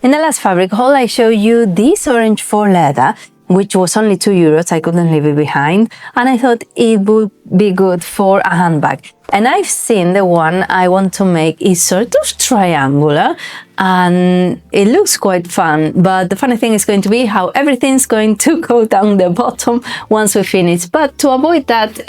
In the last fabric haul, I showed you this orange faux leather, which was only €2. I couldn't leave it behind, and I thought it would be good for a handbag. And I've seen the one I want to make is sort of triangular, and it looks quite fun, but the funny thing is going to be how everything's going to go down the bottom once we finish. But to avoid that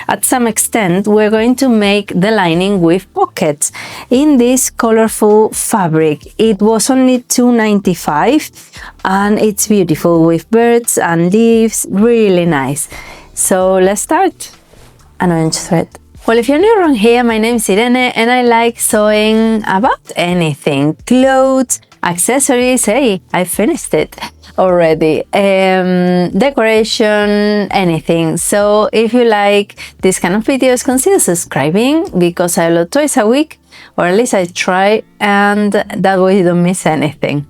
at some extent, we're going to make the lining with pockets in this colorful fabric. It was only $2.95 and it's beautiful with birds and leaves, really nice. So let's start. An orange thread. Well, if you're new around here, my name is Irene and I like sewing about anything. Clothes, accessories, hey, I finished it already. Decoration, anything. So if you like this kind of videos, consider subscribing because I upload twice a week, or at least I try, and that way you don't miss anything.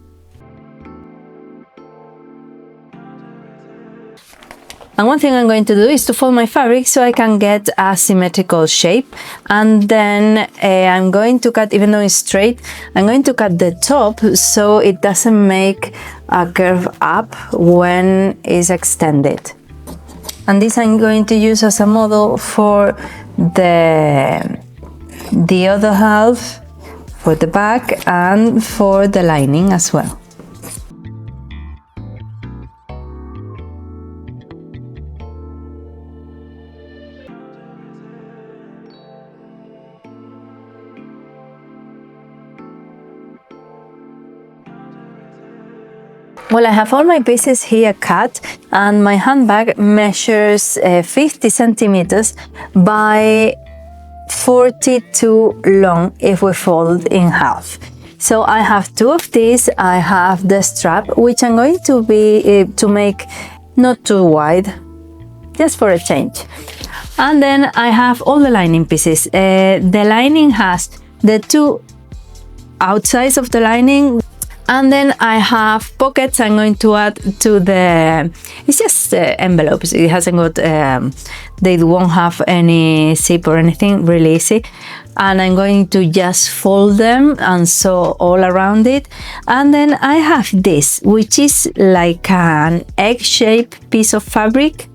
And one thing I'm going to do is to fold my fabric so I can get a symmetrical shape, and then I'm going to cut, even though it's straight, I'm going to cut the top so it doesn't make a curve up when it's extended. And this I'm going to use as a model for the other half, for the back and for the lining as well. Well, I have all my pieces here cut, and my handbag measures 50 centimeters by 42 long if we fold in half. So I have two of these. I have the strap, which I'm going to make not too wide, just for a change. And then I have all the lining pieces. The lining has the two outsides of the lining. And then I have pockets I'm going to add to it's just envelopes. It hasn't got, they won't have any zip or anything, really easy. And I'm going to just fold them and sew all around it. And then I have this, which is like an egg-shaped piece of fabric.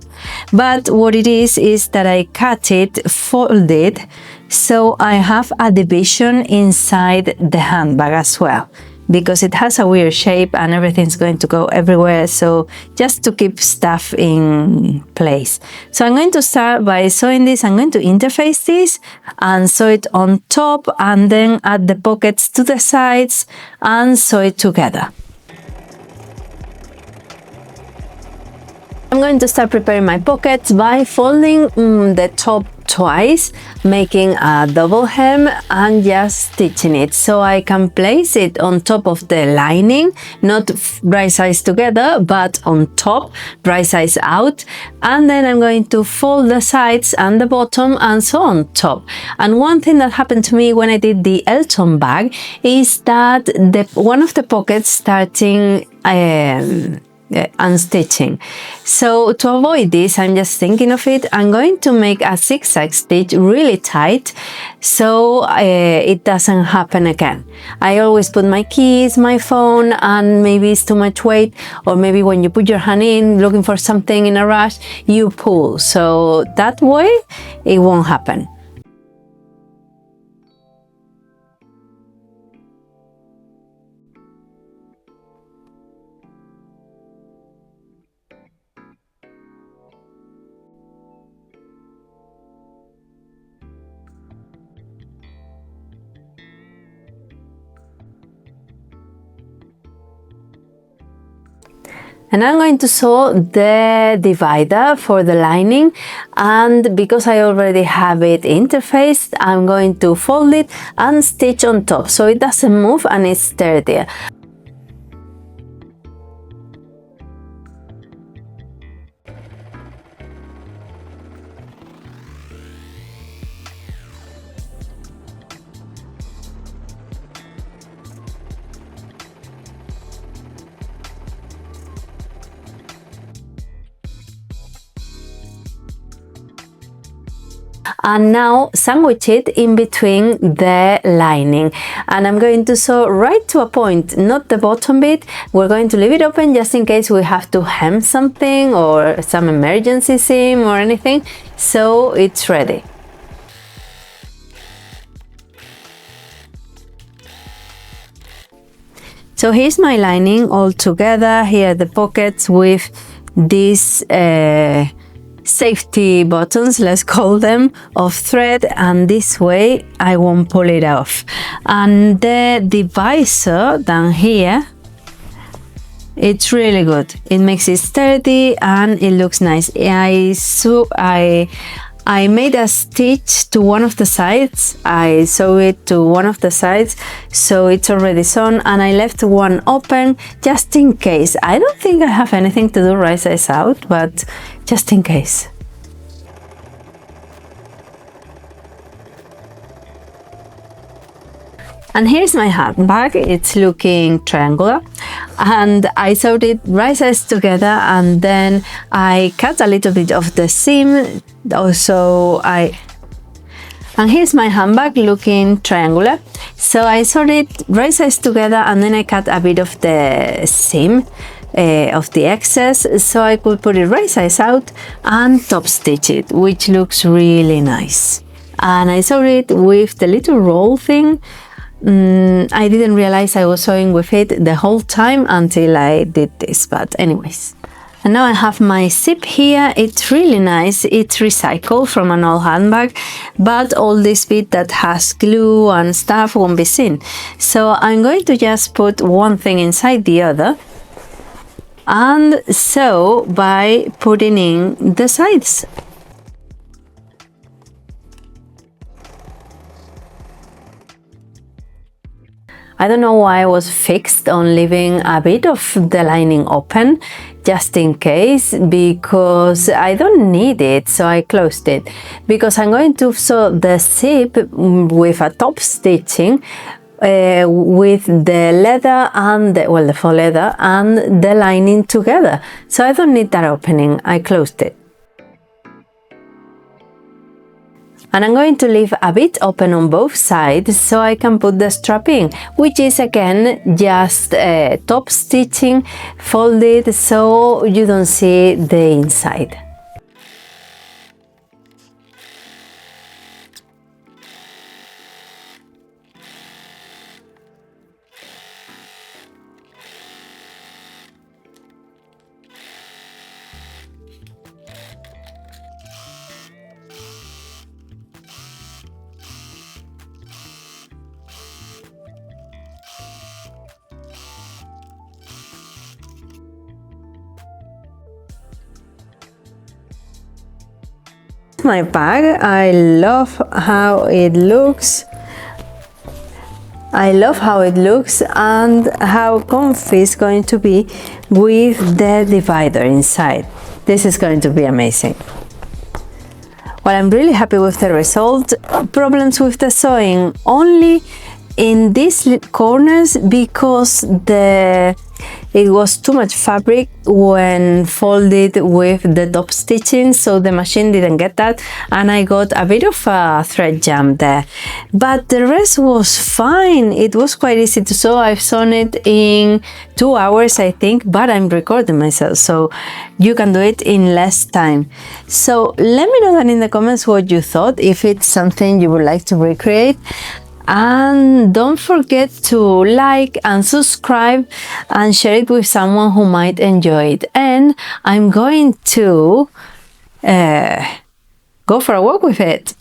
But what it is that I cut it, folded, so I have a division inside the handbag as well, because it has a weird shape and everything's going to go everywhere, so just to keep stuff in place. So I'm going to start by sewing this. I'm going to interface this and sew it on top, and then add the pockets to the sides and sew it together. I'm going to start preparing my pockets by folding the top twice, making a double hem and just stitching it so I can place it on top of the lining, not right sides together but on top, right sides out. And then I'm going to fold the sides and the bottom and sew on top. And one thing that happened to me when I did the Elton bag is that one of the pockets starting unstitching. So to avoid this, I'm just thinking of it, I'm going to make a zigzag stitch really tight so it doesn't happen again. I always put my keys, my phone, and maybe it's too much weight, or maybe when you put your hand in looking for something in a rush, you pull, so that way it won't happen. And I'm going to sew the divider for the lining, and because I already have it interfaced, I'm going to fold it and stitch on top so it doesn't move and it's sturdier. And now sandwich it in between the lining, and I'm going to sew right to a point, not the bottom bit. We're going to leave it open just in case we have to hem something or some emergency seam or anything, so it's ready. So here's my lining all together. Here are the pockets with these safety buttons, let's call them, of thread, and this way I won't pull it off. And the divisor down here, it's really good. It makes it sturdy and it looks nice. I made a stitch to one of the sides. I sew it to one of the sides, so it's already sewn, and I left one open just in case. I don't think I have anything to do right sides out, but just in case. And here's my handbag. It's looking triangular, and I sewed it right sides together, and then I cut a little bit of the seam. And here's my handbag looking triangular. So I sewed it right sides together, and then I cut a bit of the seam of the excess, so I could put it right sides out and top stitch it, which looks really nice. And I sewed it with the little roll thing. I didn't realize I was sewing with it the whole time until I did this, but anyways. And now I have my zip here. It's really nice. It's recycled from an old handbag, but all this bit that has glue and stuff won't be seen. So I'm going to just put one thing inside the other and sew by putting in the sides. I don't know why I was fixed on leaving a bit of the lining open just in case, because I don't need it, so I closed it. Because I'm going to sew the zip with a top stitching with the leather and the faux leather and the lining together, so I don't need that opening. I closed it. And I'm going to leave a bit open on both sides so I can put the strap in, which is again just top stitching folded so you don't see the inside. My bag, I love how it looks. And how comfy it's going to be with the divider inside. This is going to be amazing. Well, I'm really happy with the result. Problems with the sewing only in these corners because it was too much fabric when folded with the top stitching, so the machine didn't get that, and I got a bit of a thread jam there. But the rest was fine. It was quite easy to sew. I've sewn it in 2 hours, I think, but I'm recording myself, so you can do it in less time. So let me know down in the comments what you thought, if it's something you would like to recreate. And don't forget to like and subscribe and share it with someone who might enjoy it. And I'm going to go for a walk with it.